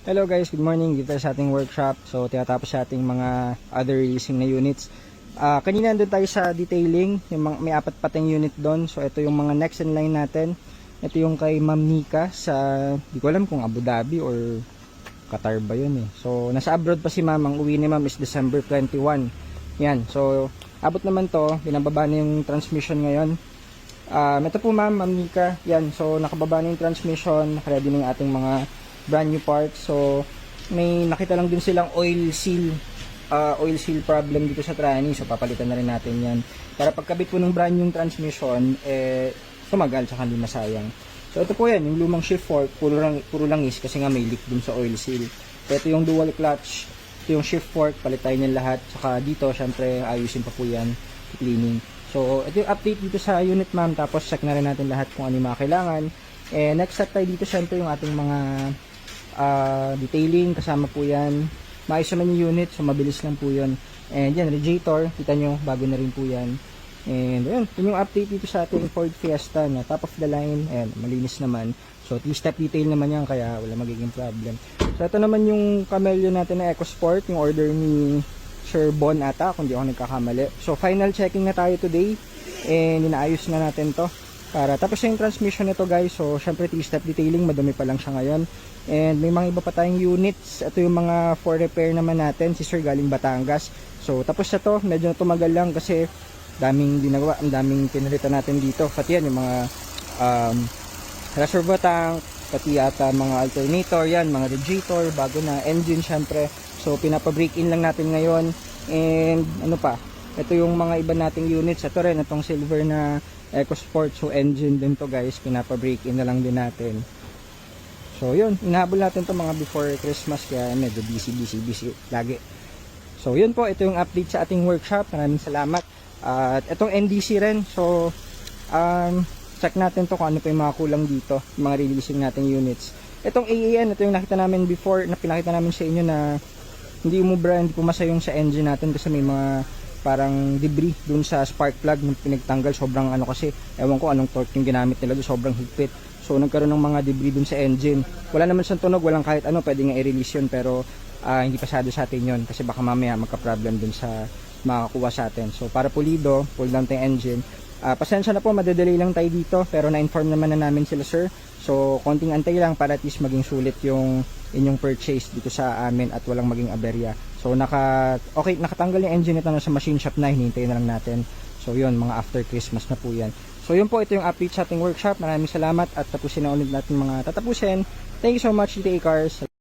Hello guys, good morning. Dito sa ating workshop. So tinatapos sa ating mga other releasing na units. Kanina nandun tayo sa detailing, may apat pateng unit doon. So ito yung mga next in line natin. Ito yung kay Ma'am Nika sa, di ko alam kung Abu Dhabi or Qatar ba yun eh. So nasa abroad pa si Ma'am. Ang uwi ni Ma'am is December 21. Yan, so abot naman to. Binababa na yung transmission ngayon. Ito po Ma'am Nika. Yan, so nakababa na yung transmission. Ready na yung ating mga brand new parts. So may nakita lang din silang oil seal problem dito sa tranny, so papalitan na rin natin yan para pagkabit po ng brand new transmission tumagal tsaka hindi masayang. So ito po yan, yung lumang shift fork, puro langis kasi nga may leak dun sa oil seal. So ito yung dual clutch, ito yung shift fork, palitan yan lahat, tsaka dito syempre ayusin pa po yan, cleaning. So ito yung update dito sa unit Ma'am, tapos check na rin natin lahat kung ano yung mga kailangan. Next step tayo dito syempre yung ating mga detailing, kasama po yan. Maayos naman yung unit, so mabilis lang po yun. And yan, radiator, kita nyo, bago na rin po yan. And yun yung update dito sa ating Ford Fiesta na top of the line. And malinis naman. So 3-step detail naman yan, kaya wala magiging problem. So ito naman yung Camellia natin na EcoSport, yung order ni Sir Bon ata, kung di ako nagkakamali. So final checking na tayo today. And inaayos na natin to. Para tapos yung transmission nito guys, so syempre 3-step detailing, madumi pa lang siya ngayon. And may mga iba pa tayong units. Ito yung mga for repair naman natin, si Sir galing Batangas. So tapos na to, medyo tumagal lang kasi daming ginagawa, ang daming pinalitan natin dito. Pati yan yung mga reservoir tank, pati yata mga alternator yan, mga radiator, bago na engine syempre. So pinapa-break in lang natin ngayon. And ano pa, ito yung mga iba nating units. Ito rin, itong silver na EcoSport, so engine din to guys, pinapa-break in na lang din natin. So yun, inahabol natin to mga before Christmas, kaya medyo busy lagi. So yun po, ito yung update sa ating workshop. Maraming salamat. At itong NDC rin, so check natin to kung ano pa yung mga kulang dito, yung mga releasing nating units. Itong AAN, ito yung nakita namin before, na pinakita namin sa inyo na hindi umubra, hindi pumasa yung sa engine natin kasi may mga parang debris dun sa spark plug nung pinagtanggal. Sobrang ano kasi, ewan ko anong torque yung ginamit nila doon, sobrang higpit. So nagkaroon ng mga debris dun sa engine. Wala naman siyang tunog, walang kahit ano, pwede nga i-release yun, pero hindi pasado sa atin yun kasi baka mamaya magka-problem dun sa makakuha sa atin. So para pulido, pull down tayo engine. Pasensya na po, madedelay lang tayo dito, pero na-inform naman na namin sila sir. So konting antay lang para at least maging sulit yung inyong purchase dito sa amin at walang maging aberya. So nakatanggal yung engine nito na sa machine shop na, hinihintay na lang natin. So yun, mga after Christmas na po yan. So yun po, ito yung update sa ating workshop. Maraming salamat at tapusin na ulit natin mga tatapusin. Thank you so much, DTA Cars.